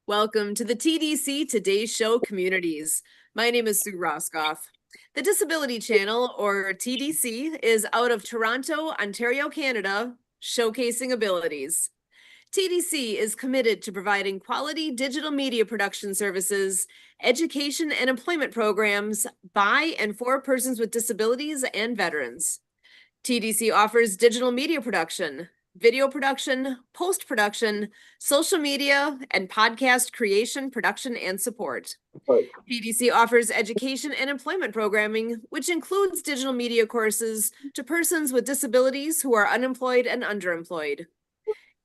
Welcome to the TDC Today Show communities. My name is Sue Roskopf. The Disability Channel, or TDC, is out of Toronto, Ontario, Canada, showcasing abilities. TDC is committed to providing quality digital media production services, education and employment programs by and for persons with disabilities and veterans. TDC offers digital media production, video production, post-production, social media, and podcast creation, production, and support. TDC offers education and employment programming, which includes digital media courses to persons with disabilities who are unemployed and underemployed.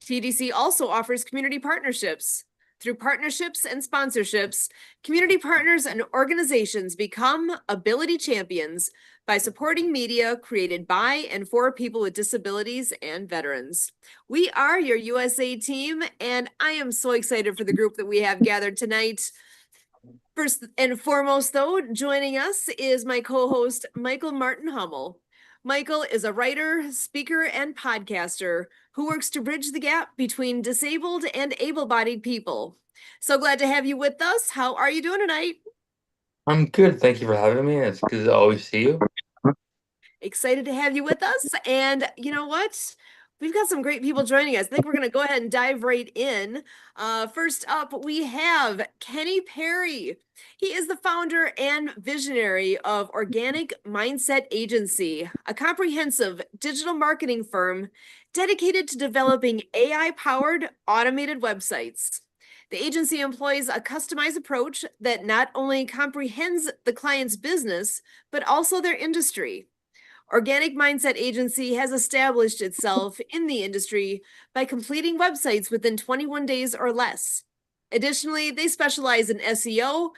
TDC also offers community partnerships. Through partnerships and sponsorships, community partners and organizations become ability champions by supporting media created by and for people with disabilities and veterans. We are your USA team, and I am so excited for the group that we have gathered tonight. First and foremost, though, joining us is my co-host, Michael Martin Humel. Michael is a writer, speaker, and podcaster who works to bridge the gap between disabled and able-bodied people. So glad to have you with us. How are you doing tonight? I'm good. Thank you for having me. It's good to always see you. Excited to have you with us. And you know what? We've got some great people joining us. I think we're going to go ahead and dive right in. First up, we have Kenny Perry. He is the founder and visionary of Organic Mindset Agency, a comprehensive digital marketing firm dedicated to developing AI-powered automated websites. The agency employs a customized approach that not only comprehends the client's business, but also their industry. Organic Mindset Agency has established itself in the industry by completing websites within 21 days or less. Additionally, they specialize in SEO,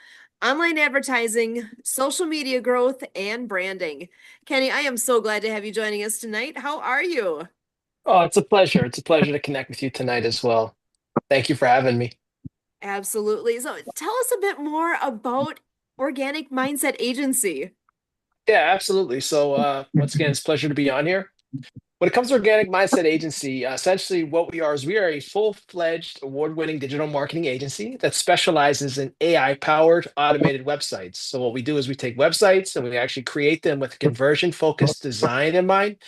online advertising, social media growth, and branding. Kenny, I am so glad to have you joining us tonight. How are you? Oh, it's a pleasure. It's a pleasure to connect with you tonight as well. Thank you for having me. Absolutely. So tell us a bit more about Organic Mindset Agency. Yeah, absolutely. Once again, it's a pleasure to be on here. When it comes to Organic Mindset Agency, essentially what we are is we are a full-fledged award-winning digital marketing agency that specializes in AI-powered automated websites. So what we do is we take websites and we actually create them with conversion-focused design in mind.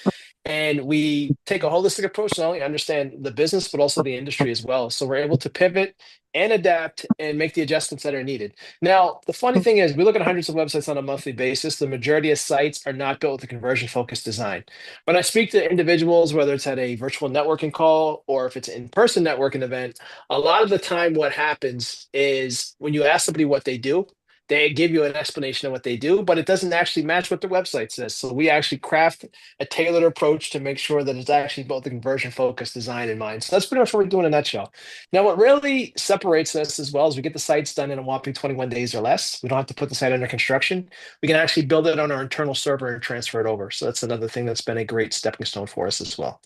And we take a holistic approach to not only understand the business, but also the industry as well. So we're able to pivot and adapt and make the adjustments that are needed. Now, the funny thing is, we look at hundreds of websites on a monthly basis. The majority of sites are not built with a conversion focused design. When I speak to individuals, whether it's at a virtual networking call or if it's an in person networking event, a lot of the time, what happens is when you ask somebody what they do, they give you an explanation of what they do, but it doesn't actually match what their website says. So we actually craft a tailored approach to make sure that it's actually both a conversion focused design in mind. So that's pretty much what we do in a nutshell. Now, what really separates us as well is we get the sites done in a whopping 21 days or less. We don't have to put the site under construction. We can actually build it on our internal server and transfer it over. So that's another thing that's been a great stepping stone for us as well.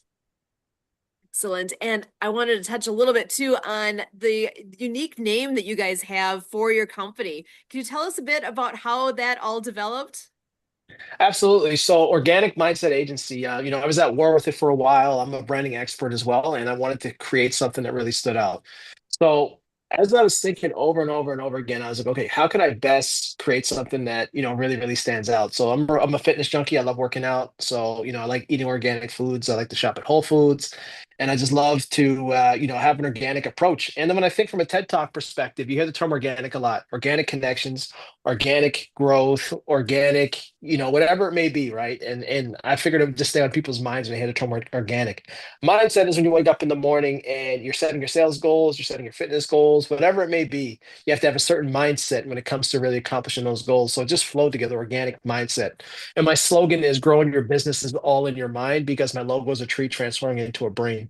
Excellent. And I wanted to touch a little bit too on the unique name that you guys have for your company. Can you tell us a bit about how that all developed? Absolutely. So, Organic Mindset Agency, I was at war with it for a while. I'm a branding expert as well, and I wanted to create something that really stood out. So, as I was thinking over and over and over again, I was like, okay, how can I best create something that, really, really stands out? So, I'm a fitness junkie. I love working out. So, I like eating organic foods. I like to shop at Whole Foods. And I just love to, have an organic approach. And then when I think from a TED Talk perspective, you hear the term organic a lot, organic connections, organic growth, organic, whatever it may be, right? And I figured it would just stay on people's minds when they hear the term organic. Mindset is when you wake up in the morning and you're setting your sales goals, you're setting your fitness goals, whatever it may be. You have to have a certain mindset when it comes to really accomplishing those goals. So it just flow together, organic mindset. And my slogan is growing your business is all in your mind because my logo is a tree transforming into a brain.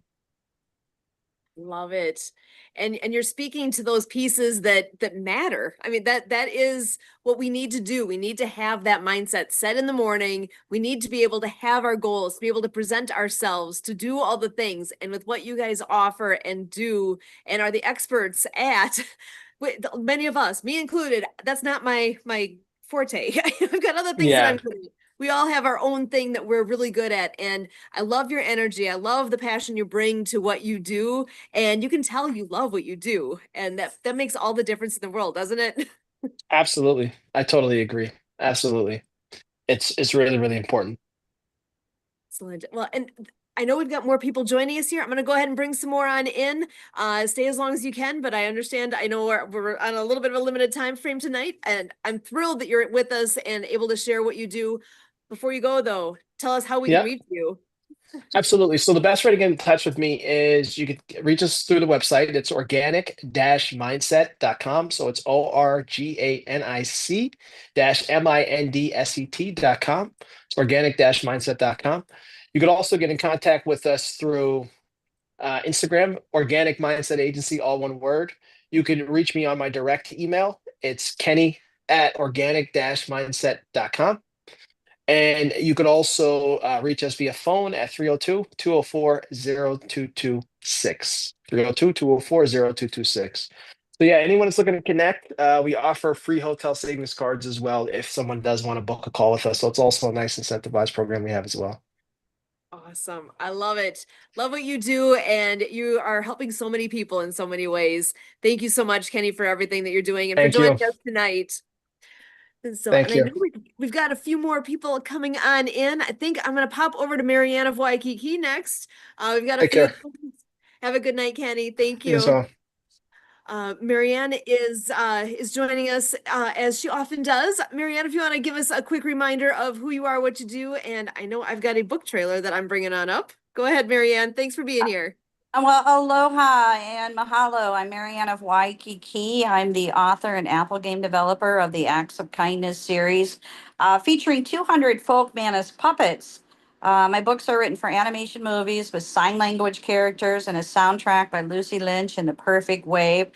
Love it. And you're speaking to those pieces that matter. I mean, that is what we need to do. We need to have that mindset set in the morning. We need to be able to have our goals, to be able to present ourselves, to do all the things. And with what you guys offer and do and are the experts at, many of us, me included, that's not my forte. I've got other things that I'm Yeah. good at. we all have our own thing that we're really good at. And I love your energy. I love the passion you bring to what you do. And you can tell you love what you do. And that makes all the difference in the world, doesn't it? Absolutely. I totally agree. Absolutely. It's really, really important. Excellent. Well, and I know we've got more people joining us here. I'm going to go ahead and bring some more on in. Stay as long as you can, but I understand. I know we're on a little bit of a limited time frame tonight, and I'm thrilled that you're with us and able to share what you do. Before you go, though, tell us how we can Yeah. reach you. Absolutely. So the best way to get in touch with me is you could reach us through the website. It's organic-mindset.com. So it's ORGANIC-MINDSET.com. It's organic-mindset.com. You could also get in contact with us through Instagram, Organic Mindset Agency, all one word. You can reach me on my direct email. It's kenny@organic-mindset.com. And you could also reach us via phone at 302-204-0226. 302-204-0226. So yeah, anyone that's looking to connect, we offer free hotel savings cards as well if someone does want to book a call with us. So it's also a nice incentivized program we have as well. Awesome. I love it. Love what you do. And you are helping so many people in so many ways. Thank you so much, Kenny, for everything that you're doing and for Thank you. joining us tonight. And so, Thank and I you. know we've got a few more people coming on in. I think I'm going to pop over to Marianne of Waikiki next. We've got a Take few. care. Have a good night, Kenny. Thank You as you. well. Marianne is joining us as she often does. Marianne, if you want to give us a quick reminder of who you are, what you do, and I know I've got a book trailer that I'm bringing on up. Go ahead, Marianne. Thanks for being here. Well, aloha and mahalo. I'm Marianne of Waikiki. I'm the author and Apple game developer of the Acts of Kindness series, featuring 200 folk manus puppets. My books are written for animation movies with sign language characters and a soundtrack by Lucy Lynch and The Perfect Wave.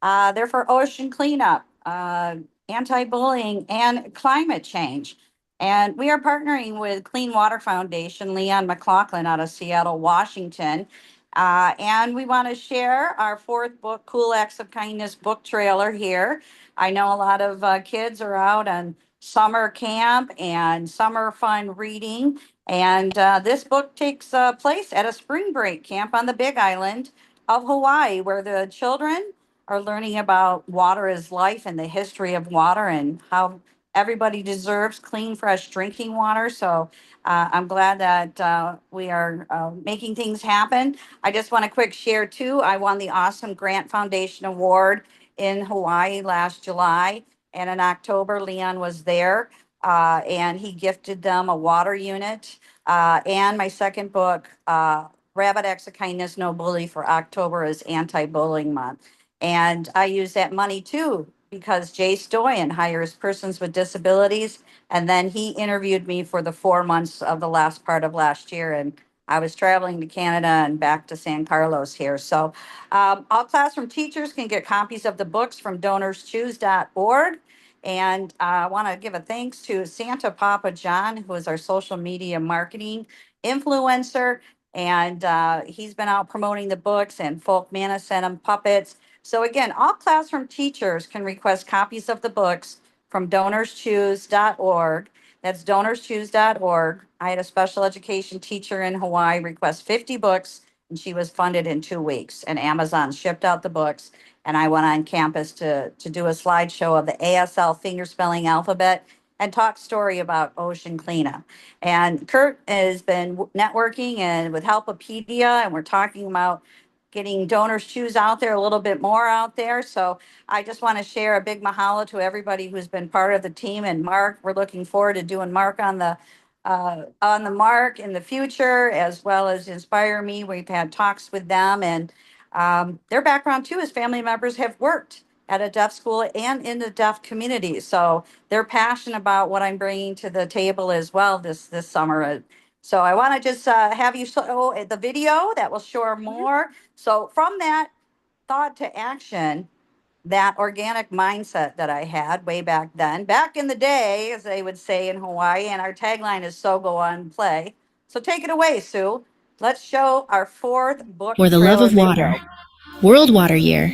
They're for ocean cleanup, anti-bullying, and climate change. And we are partnering with Clean Water Foundation, Leon McLaughlin out of Seattle, Washington. And we want to share our fourth book, Cool Acts of Kindness book trailer here. I know a lot of kids are out on summer camp and summer fun reading. And this book takes place at a spring break camp on the Big Island of Hawaii, where the children are learning about water is life and the history of water and how everybody deserves clean, fresh drinking water. So I'm glad that we are making things happen. I just want to quick share too. I won the Awesome Grant Foundation Award in Hawaii last July. And in October, Leon was there and he gifted them a water unit. And my second book, Rabbit Acts of Kindness, No Bully for October is Anti-Bullying Month. And I use that money too because Jay Stoyan hires persons with disabilities. And then he interviewed me for the 4 months of the last part of last year. And I was traveling to Canada and back to San Carlos here. So all classroom teachers can get copies of the books from donorschoose.org. And I want to give a thanks to Santa Papa John, who is our social media marketing influencer. And he's been out promoting the books, and Folk Mana sent him puppets. So again, all classroom teachers can request copies of the books from donorschoose.org. That's donorschoose.org. I had a special education teacher in Hawaii request 50 books, and she was funded in 2 weeks. And Amazon shipped out the books, and I went on campus to do a slideshow of the ASL fingerspelling alphabet and talk story about ocean cleanup. And Kurt has been networking and with Helpopedia, and we're talking about getting Donors Choose out there a little bit more out there. So I just want to share a big mahalo to everybody who's been part of the team. And Mark, we're looking forward to doing Mark on the Mark in the future, as well as Inspire Me. We've had talks with them, and their background too is family members have worked at a deaf school and in the deaf community. So they're passionate about what I'm bringing to the table as well this summer. So I want to just have you show the video that will show more. So from that thought to action, that organic mindset that I had way back then, back in the day, as they would say in Hawaii, and our tagline is "So go on, play." So take it away, Sue. Let's show our fourth book. For the love trailer of water, video. World Water Year.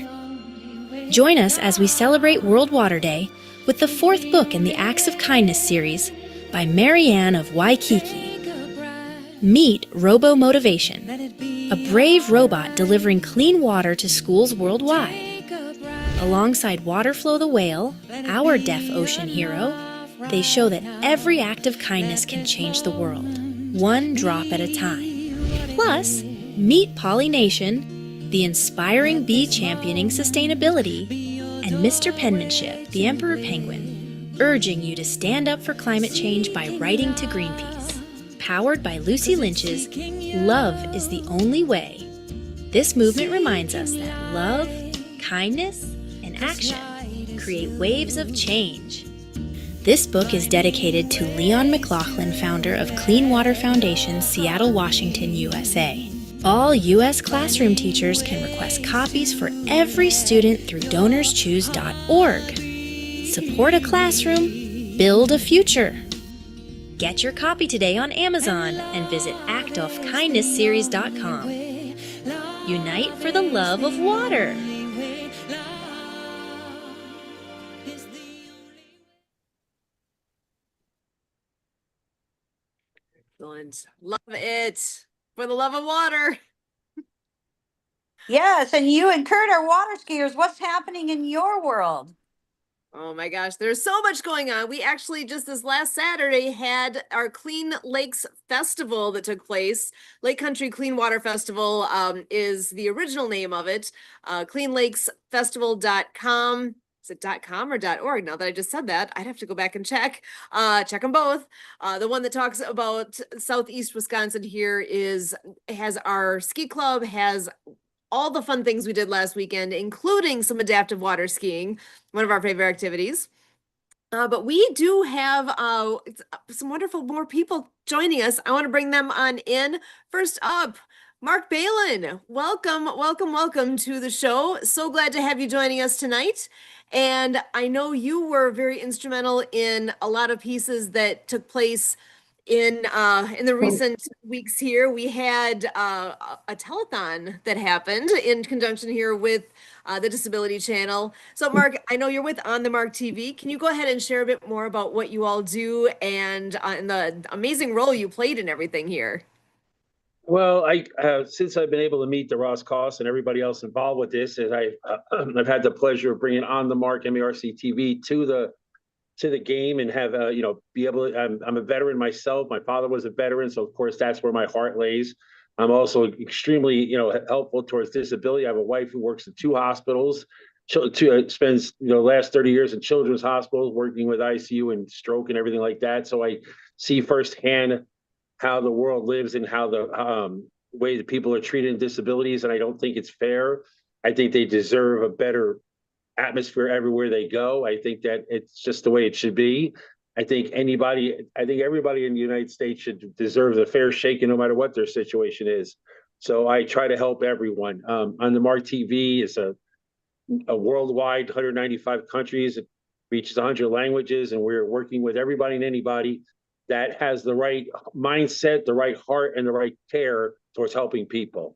Join us as we celebrate World Water Day with the fourth book in the Acts of Kindness series by Marianne of Waikiki. Meet Robo Motivation, a brave robot delivering clean water to schools worldwide. Alongside Waterflow the whale, our deaf ocean hero, they show that every act of kindness can change the world, one drop at a time. Plus, meet Pollination, the inspiring bee championing sustainability, and Mr. Penmanship, the Emperor Penguin, urging you to stand up for climate change by writing to Greenpeace. Powered by Lucy Lynch's Love is the Only Way. This movement reminds us that love, kindness, and action create waves of change. This book is dedicated to Leon McLaughlin, founder of Clean Water Foundation, Seattle, Washington, USA. All U.S. classroom teachers can request copies for every student through DonorsChoose.org. Support a classroom, build a future. Get your copy today on Amazon and visit actofkindnessseries.com. Unite for the love of water. Excellent. Love it. For the love of water. Yes, and you and Kurt are water skiers. What's happening in your world? Oh my gosh, there's so much going on. We actually just this last Saturday had our Clean Lakes Festival that took place. Lake Country Clean Water Festival is the original name of it. Cleanlakesfestival.com. Is it .com or .org? Now that I just said that, I'd have to go back and check. Check them both. The one that talks about Southeast Wisconsin here has our ski club, has all the fun things we did last weekend, including some adaptive water skiing, one of our favorite activities. But we do have some wonderful more people joining us. I want to bring them on in. First up, Marc Beilin. Welcome, welcome, welcome to the show. So glad to have you joining us tonight. And I know you were very instrumental in a lot of pieces that took place in the recent weeks here. We had a telethon that happened in conjunction here with the Disability Channel. So Marc, I know you're with On the Mark TV. Can you go ahead and share a bit more about what you all do and the amazing role you played in everything here? Well, since I've been able to meet the Roskopfs and everybody else involved with this, and I've had the pleasure of bringing On the Mark MERC TV to the game and have be able to, I'm a veteran myself. My father was a veteran, so of course that's where my heart lays. I'm also extremely helpful towards disability. I have a wife who works at two hospitals, spends the last 30 years in children's hospitals working with ICU and stroke and everything like that. So I see firsthand how the world lives and how the way that people are treated in disabilities, and I don't think it's fair. I think they deserve a better atmosphere everywhere they go. I think that it's just the way it should be. I think everybody in the United States should deserve a fair shake, no matter what their situation is. So I try to help everyone. On the Mark TV is a worldwide 195 countries. It reaches 100 languages, and we're working with everybody and anybody that has the right mindset, the right heart, and the right care towards helping people.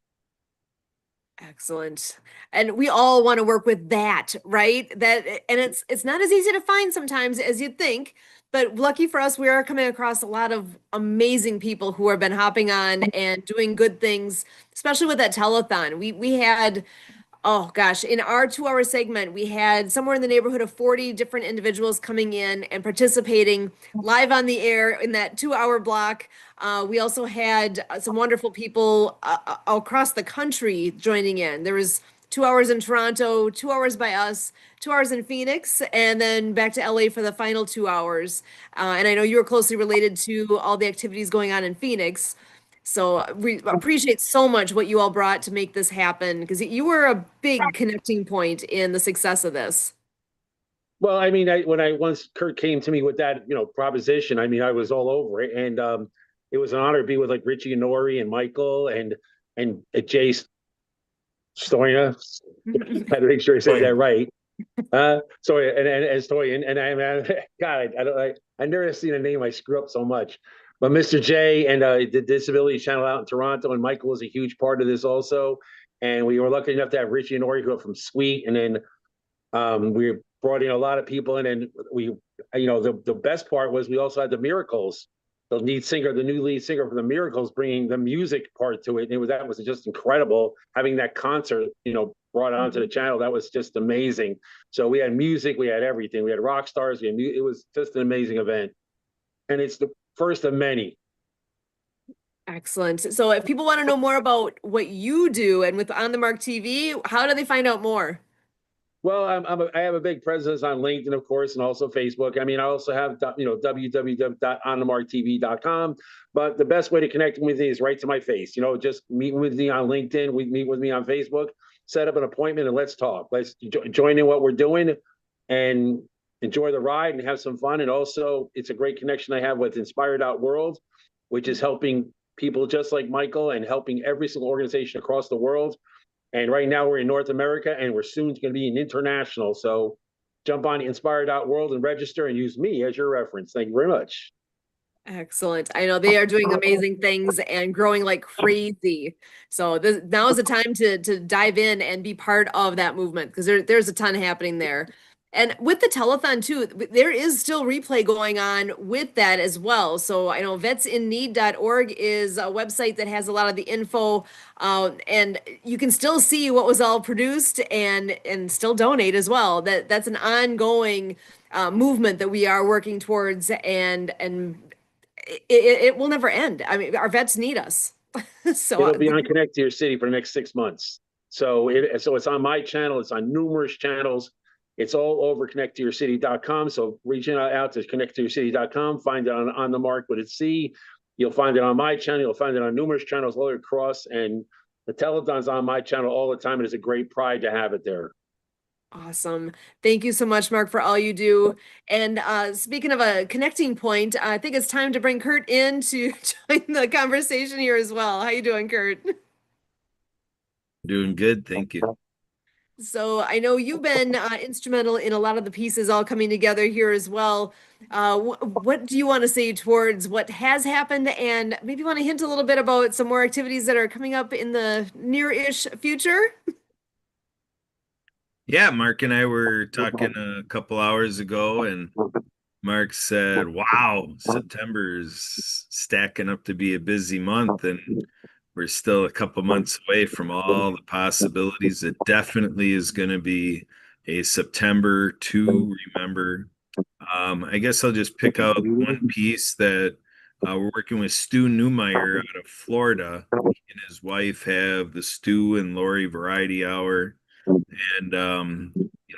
Excellent. And we all want to work with that, right? And it's not as easy to find sometimes as you'd think, but lucky for us, we are coming across a lot of amazing people who have been hopping on and doing good things, especially with that telethon. We had, oh gosh, in our 2-hour segment, we had somewhere in the neighborhood of 40 different individuals coming in and participating live on the air in that 2-hour block. We also had some wonderful people across the country joining in. There was 2 hours in Toronto, 2 hours by us, 2 hours in Phoenix, and then back to LA for the final 2 hours. And I know you were closely related to all the activities going on in Phoenix. So we appreciate so much what you all brought to make this happen, because you were a big connecting point in the success of this. Well, I mean, once Kurt came to me with that, proposition, I mean, I was all over it, and it was an honor to be with like Richie and Nori and Michael and Jay Stoyna. Had to make sure I said that right. Sorry, and Stoyan, and I never seen a name I screw up so much. But Mr. J and the Disability Channel out in Toronto, and Michael was a huge part of this also. And we were lucky enough to have Richie and Ori, who are from Sweet, and then we brought in a lot of people, and then we the best part was we also had the Miracles, the new lead singer for the Miracles, bringing the music part to it. And that was just incredible having that concert, brought onto the channel. That was just amazing. So we had music, we had everything. We had rock stars. It was just an amazing event. And it's the first of many. Excellent. So if people want to know more about what you do and with On the Mark TV, how do they find out more? Well, I have a big presence on LinkedIn, of course, and also Facebook. I mean, I also have, www.onthemarktv.com. But the best way to connect with me is right to my face. Just meet with me on LinkedIn, meet with me on Facebook, set up an appointment, and let's talk. Let's join in what we're doing and enjoy the ride and have some fun. And also, it's a great connection I have with Inspired.World, which is helping people just like Michael and helping every single organization across the world. And right now we're in North America, and we're soon going to be in international. So jump on Inspired.World and register and use me as your reference. Thank you very much. Excellent. I know they are doing amazing things and growing like crazy. So now is the time to dive in and be part of that movement, because there's a ton happening there. And with the telethon too, there is still replay going on with that as well. So I know vetsinneed.org is a website that has a lot of the info, and you can still see what was all produced and still donate as well. That's an ongoing movement that we are working towards, and it will never end. I mean, our vets need us. So it'll be on Connect to Your City for the next 6 months. So it's on my channel. It's on numerous channels. It's all over connecttoyourcity.com. So reach out to connecttoyourcity.com, find it on the Mark with a C. You'll find it on my channel. You'll find it on numerous channels all across. And the telethon's on my channel all the time. It is a great pride to have it there. Awesome. Thank you so much, Mark, for all you do. And speaking of a connecting point, I think it's time to bring Kurt in to join the conversation here as well. How you doing, Kurt? Doing good, thank you. So I know you've been instrumental in a lot of the pieces all coming together here as well. What do you want to say towards what has happened, and maybe want to hint a little bit about some more activities that are coming up in the near-ish future? Yeah, Mark and I were talking a couple hours ago, and Mark said, wow, September's stacking up to be a busy month, and we're still a couple months away from all the possibilities. It definitely is going to be a September to remember. I guess I'll just pick out one piece that we're working with Stu Newmeyer out of Florida. He and his wife have the Stu and Lori Variety Hour. And,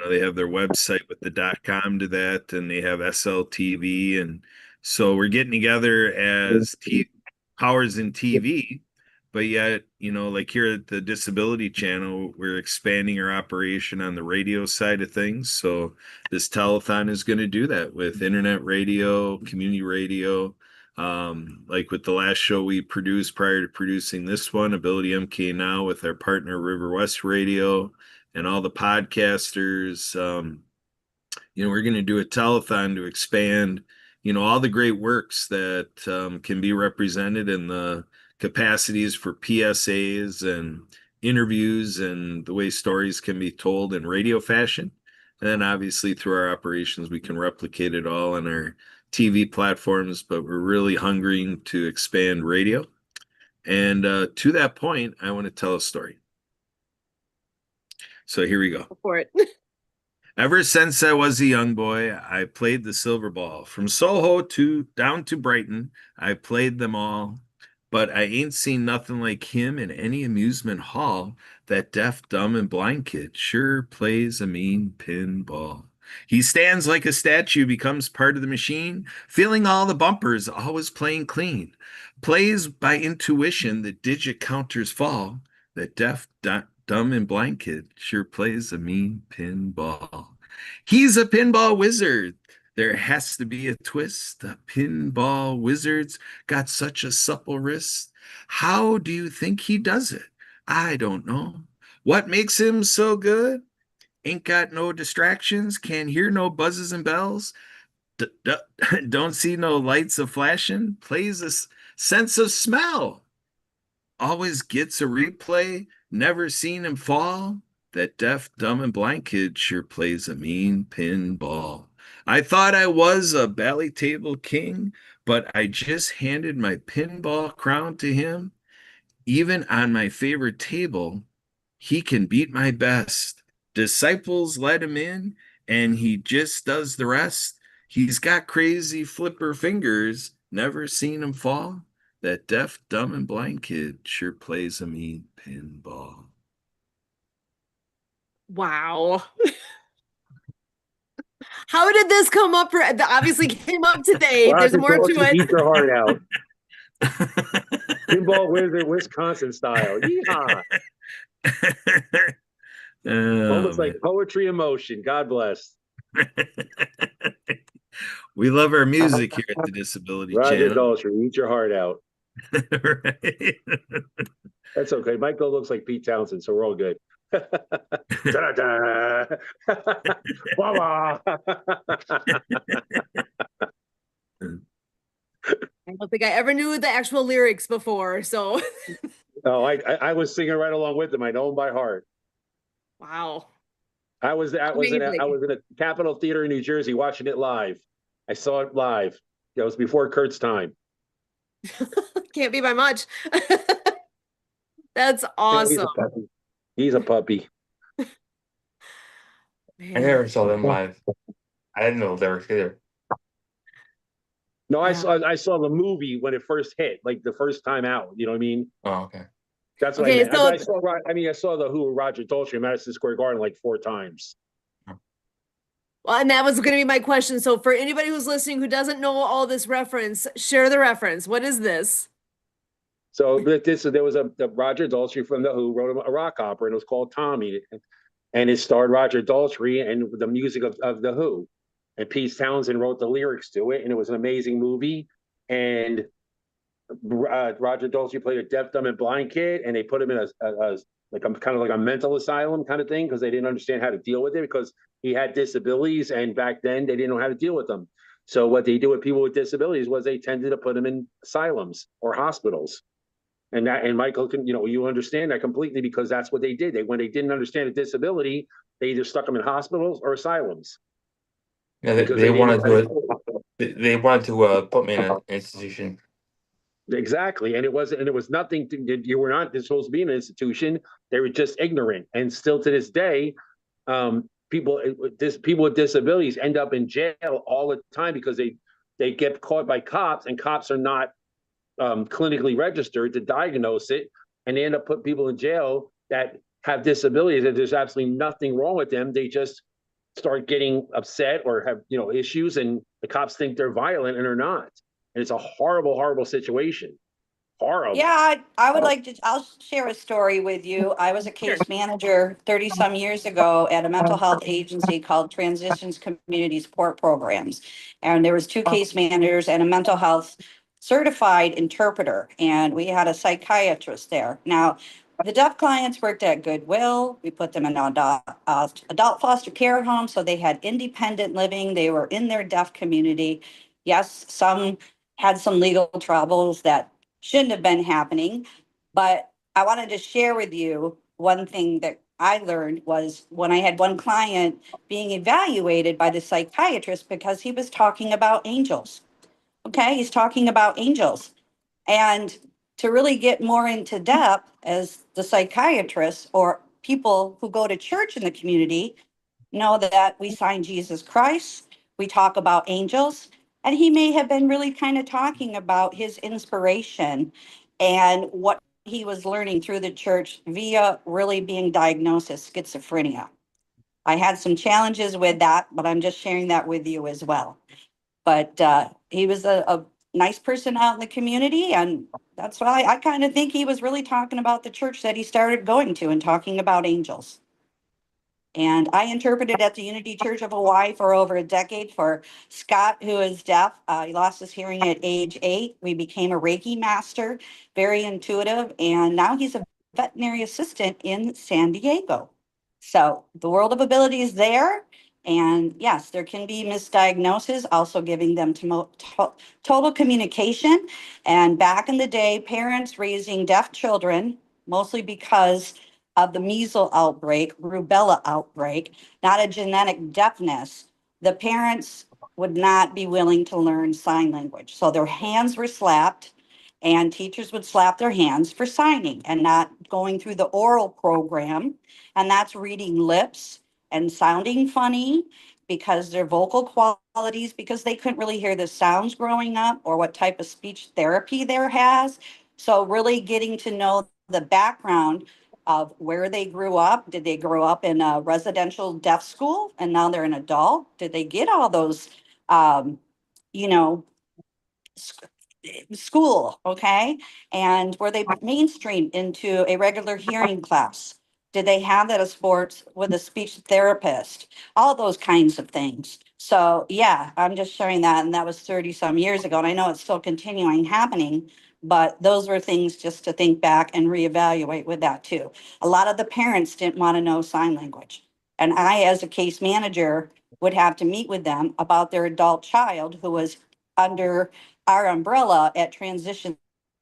they have their website with the .com to that, and they have SLTV. And so we're getting together as powers in TV. But yet, like here at the Disability Channel, we're expanding our operation on the radio side of things. So this telethon is going to do that with internet radio, community radio. Like with the last show we produced prior to producing this one, Ability MK Now, with our partner River West Radio and all the podcasters. We're going to do a telethon to expand, all the great works that can be represented in the capacities for PSAs and interviews and the way stories can be told in radio fashion. And then obviously through our operations, we can replicate it all on our TV platforms, but we're really hungering to expand radio. And to that point, I want to tell a story. So here we go. Go for it. Ever since I was a young boy, I played the silver ball. From Soho down to Brighton, I played them all. But I ain't seen nothing like him in any amusement hall. That deaf, dumb, and blind kid sure plays a mean pinball. He stands like a statue, becomes part of the machine, feeling all the bumpers, always playing clean. Plays by intuition, the digit counters fall. That deaf, dumb, and blind kid sure plays a mean pinball. He's a pinball wizard. There has to be a twist. The pinball wizard's got such a supple wrist. How do you think he does it? I don't know. What makes him so good? Ain't got no distractions, can't hear no buzzes and bells, don't see no lights a flashing, plays a sense of smell. Always gets a replay, never seen him fall. That deaf, dumb, and blind kid sure plays a mean pinball. I thought I was a bally table king, but I just handed my pinball crown to him. Even on my favorite table, he can beat my best. Disciples let him in, and he just does the rest. He's got crazy flipper fingers, never seen him fall. That deaf, dumb, and blind kid sure plays a mean pinball. Wow. How did this come up? Obviously came up today. There's Roger more to Daltrey, it. eat your heart out. Pinball Wizard, Wisconsin style. Yeehaw. Almost like poetry in motion. God bless. We love our music here at the Disability Roger Channel. Daltrey, eat your heart out. Right. That's okay. Michael looks like Pete Townsend, so we're all good. Da-da-da. Wah-wah. I don't think I ever knew the actual lyrics before. So, Oh, I was singing right along with them. I know them by heart. wow. I was in a Capitol Theater in New Jersey watching it live. I saw it live. It was before Kurt's time. Can't be by much. That's awesome. He's a puppy. I Man. never saw them live. I didn't know lyrics either. No, Yeah. I saw the movie when it first hit, like the first time out. You know what I mean? Oh, okay. That's what Okay, I meant. so- I saw the Who Roger Daltrey in Madison Square Garden like 4 times. Well, and that was going to be my question. So for anybody who's listening who doesn't know all this reference, share the reference. What is this? So there was a Roger Daltrey from the Who wrote a rock opera, and it was called Tommy, and it starred Roger Daltrey and the music of the Who, and Pete Townsend wrote the lyrics to it, and it was an amazing movie. And Roger Daltrey played a deaf, dumb, and blind kid, and they put him in a kind of like a mental asylum kind of thing because they didn't understand how to deal with it because he had disabilities, and back then they didn't know how to deal with them. So what they do with people with disabilities was they tended to put them in asylums or hospitals. And Michael can, you understand that completely because that's what they did. When they didn't understand a disability, they either stuck them in hospitals or asylums. Yeah, Because they wanted to put me in an institution. Exactly, and it was nothing. You were not supposed to be in an institution. They were just ignorant, and still to this day, people with disabilities end up in jail all the time because they get caught by cops, and cops are not clinically registered to diagnose it, and they end up putting people in jail that have disabilities and there's absolutely nothing wrong with them. They just start getting upset or have issues, and the cops think they're violent and they're not. And it's a horrible, horrible situation. Horrible. Yeah, I would like to, I'll share a story with you. I was a case manager 30 some years ago at a mental health agency called Transitions Community Support Programs. And there was 2 case managers and a mental health certified interpreter. And we had a psychiatrist there. Now, the deaf clients worked at Goodwill. We put them in adult foster care homes. So they had independent living. They were in their deaf community. Yes, some had some legal troubles that shouldn't have been happening. But I wanted to share with you one thing that I learned was when I had one client being evaluated by the psychiatrist because he was talking about angels. Okay, he's talking about angels. And to really get more into depth, as the psychiatrists or people who go to church in the community know that we sign Jesus Christ, we talk about angels, and he may have been really kind of talking about his inspiration and what he was learning through the church via really being diagnosed as schizophrenia. I had some challenges with that, but I'm just sharing that with you as well. But he was a nice person out in the community, and that's why I kind of think he was really talking about the church that he started going to and talking about angels. And I interpreted at the Unity Church of Hawaii for over a decade for Scott, who is deaf. He lost his hearing at age 8. We became a Reiki master, very intuitive. And now he's a veterinary assistant in San Diego. So the world of ability is there. And yes, there can be misdiagnosis, also giving them total communication. And back in the day, parents raising deaf children, mostly because of the measles outbreak, rubella outbreak, not a genetic deafness. The parents would not be willing to learn sign language. So their hands were slapped, and teachers would slap their hands for signing and not going through the oral program. And that's reading lips and sounding funny because their vocal qualities, because they couldn't really hear the sounds growing up or what type of speech therapy there has. So really getting to know the background of where they grew up. Did they grow up in a residential deaf school and now they're an adult? Did they get all those, you know, school, okay? And were they mainstreamed into a regular hearing class? Did they have that at sports with a speech therapist? All those kinds of things. So yeah, I'm just sharing that. And that was 30 some years ago. And I know it's still continuing happening, but those were things just to think back and reevaluate with that too. A lot of the parents didn't want to know sign language. And I, as a case manager, would have to meet with them about their adult child who was under our umbrella at transition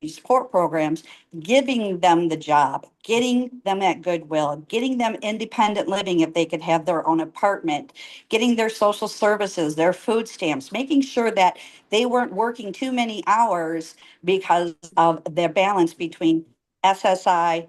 support programs, giving them the job, getting them at Goodwill, getting them independent living if they could have their own apartment, getting their social services, their food stamps, making sure that they weren't working too many hours because of their balance between SSI,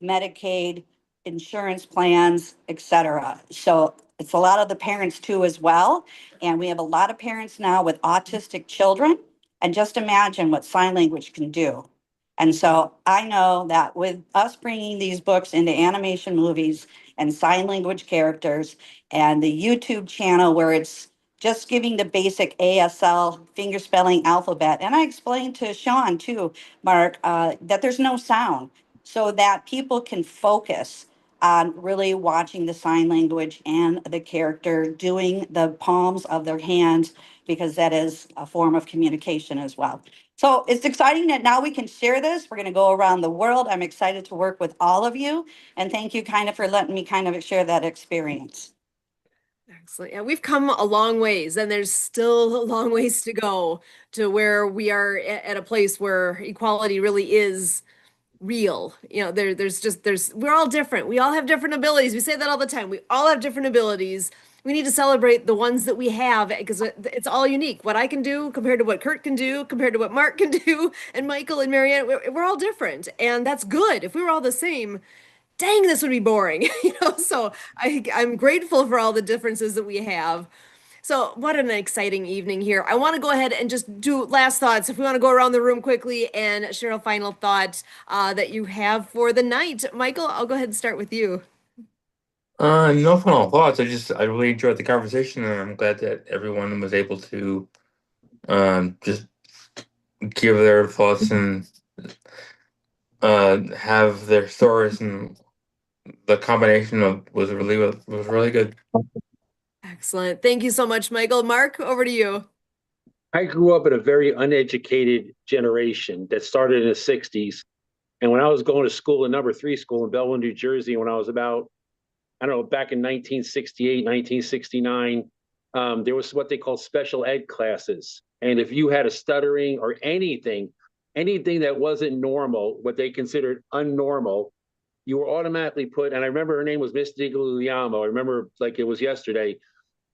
Medicaid, insurance plans, et cetera. So it's a lot of the parents too as well. And we have a lot of parents now with autistic children. And just imagine what sign language can do. And so I know that with us bringing these books into animation movies and sign language characters and the YouTube channel where it's just giving the basic ASL finger spelling alphabet. And I explained to Sean too, Mark, that there's no sound so that people can focus on really watching the sign language and the character doing the palms of their hands, because that is a form of communication as well. So it's exciting that now we can share this. We're going to go around the world. I'm excited to work with all of you. And thank you kind of for letting me kind of share that experience. Excellent. Yeah, we've come a long ways, and there's still a long ways to go to where we are at a place where equality really is real. You know, we're all different. We all have different abilities. We say that all the time. We all have different abilities. We need to celebrate the ones that we have because it's all unique. What I can do compared to what Kurt can do, compared to what Mark can do, and Michael and Marianne, we're all different. And that's good. If we were all the same, dang, this would be boring. So I'm grateful for all the differences that we have. So what an exciting evening here. I want to go ahead and just do last thoughts. If we want to go around the room quickly and share a final thought that you have for the night. Michael, I'll go ahead and start with you. No final thoughts. I really enjoyed the conversation, and I'm glad that everyone was able to just give their thoughts and have their stories, and the combination was really good. Excellent. Thank you so much, Michael. Mark, over to you. I grew up in a very uneducated generation that started in the 60s. And when I was going to school, number 3 school in Belleville, New Jersey, when I was about, I don't know, back in 1968, 1969, there was what they call special ed classes. And if you had a stuttering or anything that wasn't normal, what they considered unnormal, you were automatically put, and I remember her name was Miss DiGuglielmo. I remember like it was yesterday.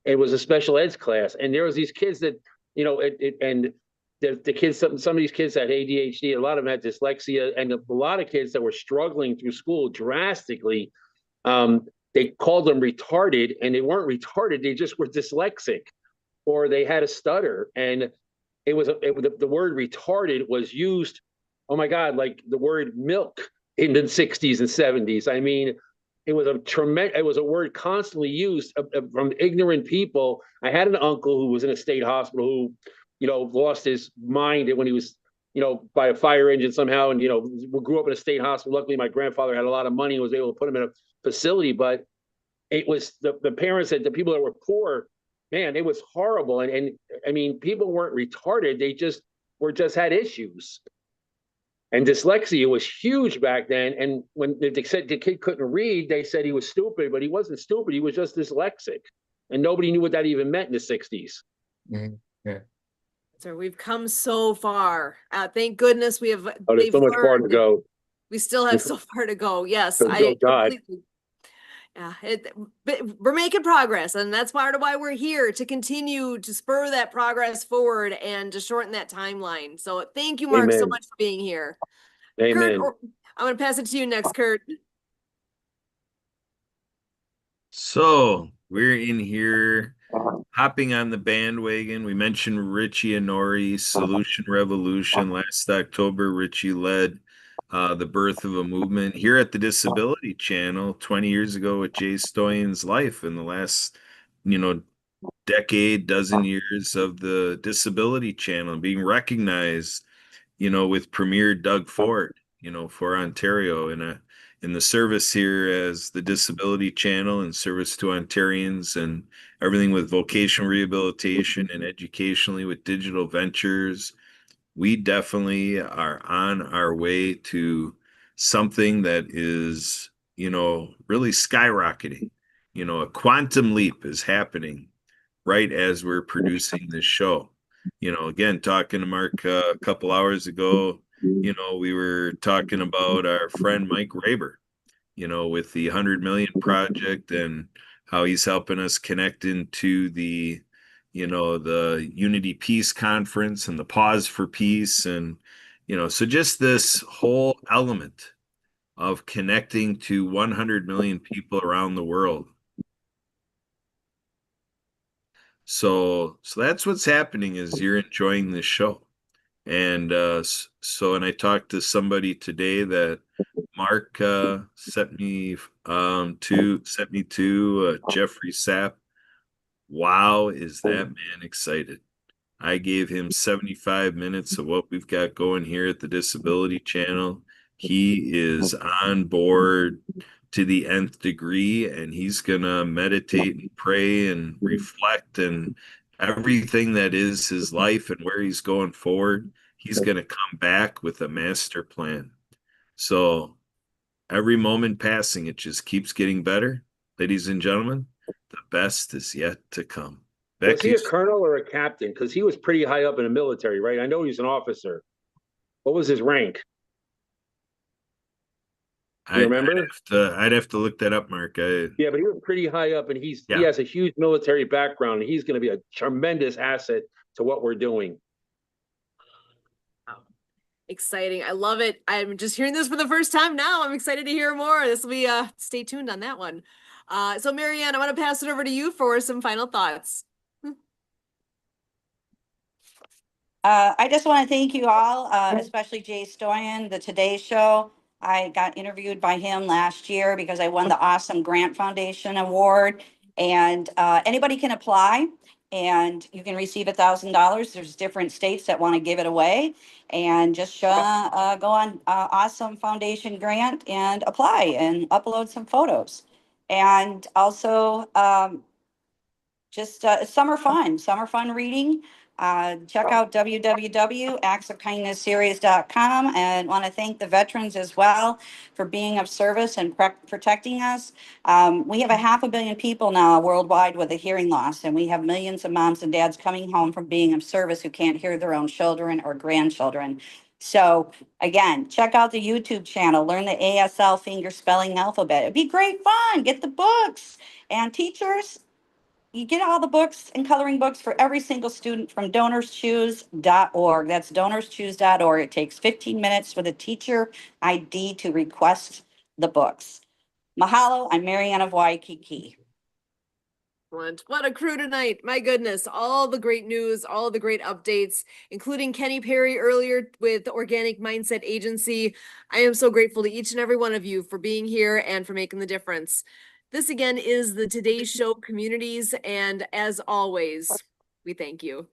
It was a special ed class. And there was these kids that, and the kids, some of these kids had ADHD, a lot of them had dyslexia, and a lot of kids that were struggling through school drastically. They called them retarded, and they weren't retarded. They just were dyslexic, or they had a stutter. And the word retarded was used, oh my God, like the word milk in the 60s and 70s. I mean, it was a word constantly used from ignorant people. I had an uncle who was in a state hospital who, lost his mind when he was, by a fire engine somehow, and, grew up in a state hospital. Luckily, my grandfather had a lot of money and was able to put him in a facility, but it was the parents and the people that were poor, man, it was horrible. And I mean, people weren't retarded. They just had issues. And dyslexia was huge back then. And when they said the kid couldn't read, they said he was stupid, but he wasn't stupid. He was just dyslexic. And nobody knew what that even meant in the 60s. Mm-hmm. Yeah. So we've come so far. Thank goodness we have. Oh, there's so much far to go. We still have so far to go. Yes, Oh, God. Yeah, but we're making progress, and that's part of why we're here, to continue to spur that progress forward and to shorten that timeline. So thank you, Marc, so Amen. much for being here. Amen. Kurt, I'm going to pass it to you next, Kurt. So we're in here hopping on the bandwagon. We mentioned Richie Inori, Solution Revolution. Last October, Richie led the birth of a movement here at the Disability Channel 20 years ago with Jay Stoyan's life. In the last, decade, dozen years of the Disability Channel being recognized, with Premier Doug Ford, for Ontario in the service here as the Disability Channel and service to Ontarians and everything with vocational rehabilitation and educationally with digital ventures. We definitely are on our way to something that is, really skyrocketing. A quantum leap is happening right as we're producing this show. Again, talking to Marc a couple hours ago, we were talking about our friend Mike Raber, with the 100 Million Project and how he's helping us connect into the, the Unity Peace Conference and the Pause for Peace. And, so just this whole element of connecting to 100 million people around the world. So that's what's happening is you're enjoying this show. And and I talked to somebody today that Marc sent me to Jeffrey Sapp. Wow, is that man excited? I gave him 75 minutes of what we've got going here at the Disability Channel. He is on board to the nth degree, and he's gonna meditate and pray and reflect and everything that is his life and where he's going forward. He's gonna come back with a master plan. So every moment passing, it just keeps getting better. Ladies and gentlemen, the best is yet to come. Was he a colonel or a captain? Because he was pretty high up in the military, right? I know he was an officer. What was his rank? You remember? I'd have to look that up, Marc. Yeah, but he was pretty high up, and he has a huge military background, and he's going to be a tremendous asset to what we're doing. Exciting. I love it. I'm just hearing this for the first time now. I'm excited to hear more. This will be stay tuned on that one. So Marianne, I want to pass it over to you for some final thoughts. I just want to thank you all, especially Jay Stoyan, the Today Show. I got interviewed by him last year because I won the Awesome Grant Foundation Award. And anybody can apply and you can receive $1,000. There's different states that want to give it away. And just go on Awesome Foundation Grant and apply and upload some photos. And also just summer fun reading. Check out www.actsofkindnessseries.com, and want to thank the veterans as well for being of service and protecting us. We have 500 million people now worldwide with a hearing loss, and we have millions of moms and dads coming home from being of service who can't hear their own children or grandchildren. So again, check out the YouTube channel, learn the ASL finger spelling alphabet. It'd be great fun. Get the books. And teachers, you get all the books and coloring books for every single student from donorschoose.org. That's donorschoose.org. It takes 15 minutes with a teacher ID to request the books. Mahalo, I'm Marianne of Waikiki. What a crew tonight. My goodness. All the great news, all the great updates, including Kenny Perry earlier with the Organic Mindset Agency. I am so grateful to each and every one of you for being here and for making the difference. This again is the Today Show Communities, and as always, we thank you.